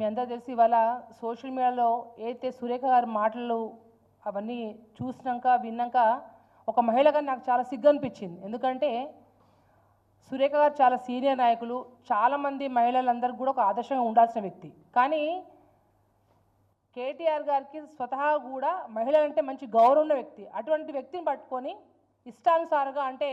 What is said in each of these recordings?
మీ అందరూ తెలిసి ఇవాళ సోషల్ మీడియాలో ఏదైతే సురేఖ గారి మాటలు అవన్నీ చూసినాక విన్నాక ఒక మహిళగా నాకు చాలా సిగ్గు అనిపించింది. ఎందుకంటే సురేఖ గారు చాలా సీనియర్ నాయకులు, చాలామంది మహిళలందరికీ కూడా ఒక ఆదర్శంగా ఉండాల్సిన వ్యక్తి. కానీ కేటీఆర్ గారికి స్వతహా కూడా మహిళలంటే మంచి గౌరవం ఉన్న వ్యక్తి. అటువంటి వ్యక్తిని పట్టుకొని ఇష్టానుసారంగా అంటే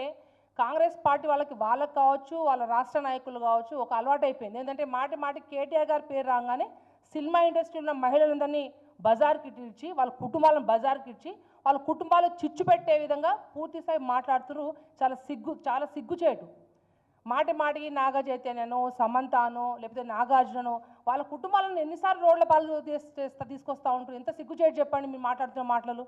కాంగ్రెస్ పార్టీ వాళ్ళకి కావచ్చు, వాళ్ళ రాష్ట్ర నాయకులు కావచ్చు, ఒక అలవాటు అయిపోయింది. ఏంటంటే మాటి కేటీఆర్ గారి పేరు రాగానే సినిమా ఇండస్ట్రీలో ఉన్న మహిళలందరినీ బజార్కి ఇచ్చి, వాళ్ళ కుటుంబాలను బజార్కి ఇచ్చి, వాళ్ళ కుటుంబాలు చిచ్చు పెట్టే విధంగా పూర్తిస్థాయి మాట్లాడుతున్నారు. చాలా సిగ్గుచేటు. మాటికి నాగ చైతన్యనో, సమంతనో, లేకపోతే నాగార్జుననో వాళ్ళ కుటుంబాలను ఎన్నిసార్లు రోడ్ల పాలు తీసుకొస్తూ ఉంటారు. ఎంత సిగ్గుచేటు చెప్పండి మీరు మాట్లాడుతున్న మాటలు.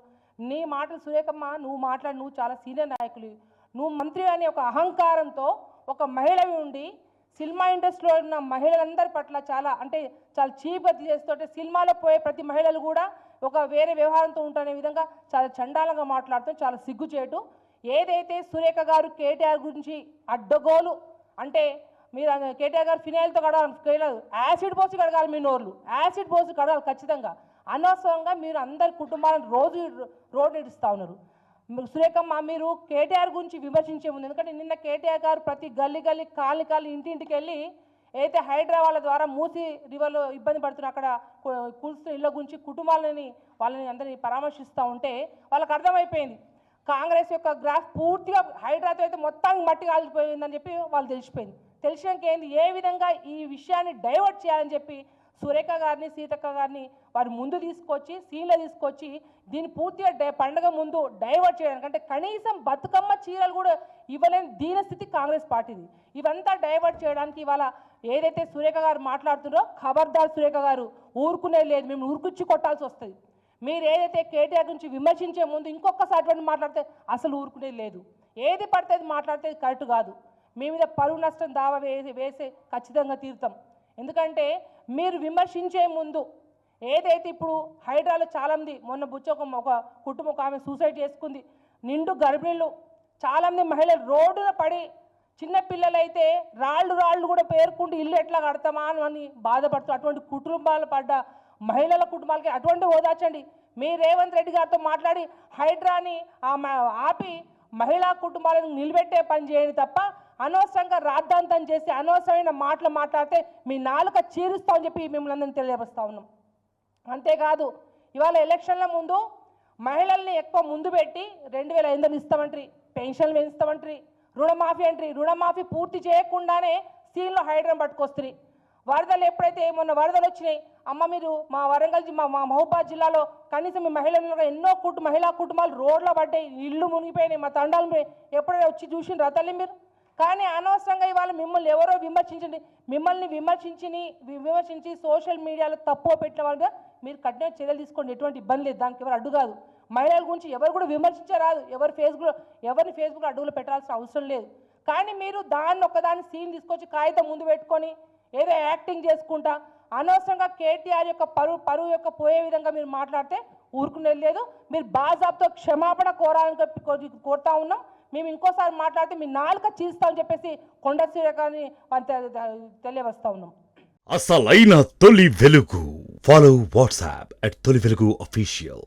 నీ మాటలు సురేఖమ్మ, నువ్వు చాలా సీనియర్ నాయకులు, నువ్వు మంత్రి అనే ఒక అహంకారంతో ఒక మహిళవి ఉండి సినిమా ఇండస్ట్రీలో ఉన్న మహిళలందరి పట్ల చాలా చీప్గా చేస్తుంటే సినిమాలో పోయే ప్రతి మహిళలు కూడా ఒక వేరే వ్యవహారంతో ఉంటునే విధంగా చాలా చండాలంగా మాట్లాడుతూ చాలా సిగ్గుచేటు. ఏదైతే సురేఖ గారు కేటీఆర్ గురించి అడ్డగోలు అంటే మీరు కేటీఆర్ గారు ఫినాయిల్తో కడగాలి, యాసిడ్ పోసి కడగాలి, మీ నోర్లు యాసిడ్ పోసి కడగాలి ఖచ్చితంగా. అనవసరంగా మీరు అందరి కుటుంబాలను రోడ్డు ఇడుస్తూ ఉన్నారు. సురేఖమ్మ, మీరు కేటీఆర్ గురించి విమర్శించే ముందు, ఎందుకంటే నిన్న కేటీఆర్ గారు ప్రతి గల్లీ కాలి ఇంటింటికి వెళ్ళి అయితే హైదరాబాద్ ద్వారా మూసి రివర్లో ఇబ్బంది పడుతున్న అక్కడ కూల్స్తున్న ఇళ్ళ గురించి వాళ్ళని అందరినీ పరామర్శిస్తూ ఉంటే వాళ్ళకి అర్థమైపోయింది కాంగ్రెస్ యొక్క గ్రాఫ్ పూర్తిగా హైడ్రాతో అయితే మొత్తం మట్టి కాలిపోయిందని చెప్పి వాళ్ళు తెలిసినాక ఏ విధంగా ఈ విషయాన్ని డైవర్ట్ చేయాలని చెప్పి సురేఖ గారిని, సీతక్క గారిని వారి ముందు తీసుకొచ్చి సీన్లో తీసుకొచ్చి దీన్ని పూర్తిగా పండగ ముందు డైవర్ట్ చేయడానికి, అంటే కనీసం బతుకమ్మ చీరలు కూడా ఇవ్వలేని దీనస్థితి కాంగ్రెస్ పార్టీది. ఇవంతా డైవర్ట్ చేయడానికి ఇవాళ ఏదైతే సురేఖ గారు మాట్లాడుతున్నారో, ఖబర్దార్ సురేఖ గారు, ఊరుకునే లేదు, మేము ఊరుకుచ్చి కొట్టాల్సి వస్తుంది. మీరు ఏదైతే కేటీఆర్ గురించి విమర్శించే ముందు ఇంకొకసారి మాట్లాడితే అసలు ఊరుకునేది లేదు. ఏది పడితే అది మాట్లాడితే కరెక్ట్ కాదు. మీ మీద పరువు నష్టం దావా వేసే ఖచ్చితంగా తీరుతాం. ఎందుకంటే మీరు విమర్శించే ముందు ఏదైతే ఇప్పుడు హైడ్రాలో చాలామంది, మొన్న ఒక కుటుంబం ఆమె సూసైడ్ చేసుకుంది, నిండు గర్భిణులు, చాలామంది మహిళలు రోడ్డున పడి, చిన్నపిల్లలైతే రాళ్ళు కూడా పేర్కొంటూ ఇల్లు ఎట్లా కడతామా అని బాధపడుతూ అటువంటి కుటుంబాలు పడ్డ మహిళల కుటుంబాలకి అటువంటి ఓదార్చండి. మీ రేవంత్ రెడ్డి గారితో మాట్లాడి హైడ్రాని ఆపి మహిళా కుటుంబాలను నిలబెట్టే పని చేయండి తప్ప అనవసరంగా రాద్ధాంతం చేసి అనవసరమైన మాటలు మాట్లాడితే మీ నాలుక చీరుస్తామని చెప్పి మిమ్మల్ని అందరినీ తెలియపరుస్తూ ఉన్నాం. అంతేకాదు, ఇవాళ ఎలక్షన్ల ముందు మహిళల్ని ఎక్కువ ముందు పెట్టి 2500 ఇస్తామంటారు, పెన్షన్లు పెంచుతామంటారు, రుణమాఫీ పూర్తి చేయకుండానే సీన్లో హైడ్రాన్ పట్టుకొస్తుంది. వరదలు ఎప్పుడైతే మొన్న వరదలు వచ్చినాయి, అమ్మ మీరు మా వరంగల్ మా మహబూబాద్ జిల్లాలో కనీసం మీ మహిళలు ఎన్నో మహిళా కుటుంబాలు రోడ్లో పడ్డాయి, ఇళ్ళు మునిగిపోయినాయి, మా తండాలు ఎప్పుడైనా వచ్చి చూసిన రతల్ని మీరు. కానీ అనవసరంగా ఇవాళ మిమ్మల్ని ఎవరో మిమ్మల్ని విమర్శించి సోషల్ మీడియాలో తప్పు పెట్టిన వాళ్ళగా మీరు కఠిన చర్యలు తీసుకోండి. ఎటువంటి ఇబ్బంది లేదు, దానికి ఎవరు అడ్డు కాదు. మహిళల గురించి ఎవరు కూడా విమర్శించరాదు, ఎవరిని ఫేస్బుక్లో అడ్డుగులు పెట్టాల్సిన అవసరం లేదు. కానీ మీరు ఒకదాన్ని సీన్ తీసుకొచ్చి కాగితం ముందు పెట్టుకొని ఏదో యాక్టింగ్ చేసుకుంటా అనవసరంగా కేటీఆర్ యొక్క పరువు యొక్క పోయే విధంగా మీరు మాట్లాడితే ఊరుకునేది లేదు. మీరు బాజాబ్తో క్షమాపణ కోరాలని కోరుతా ఉన్నాం. మేము ఇంకోసారి మాట్లాడితే మీ నాలుక చీస్తామని చెప్పేసి కొండ శ్రీకాని తెలియవస్తా ఉన్నాం. అసలైన తొలి వెలుగు. ఫాలో వాట్సాప్ @తొలి వెలుగు official.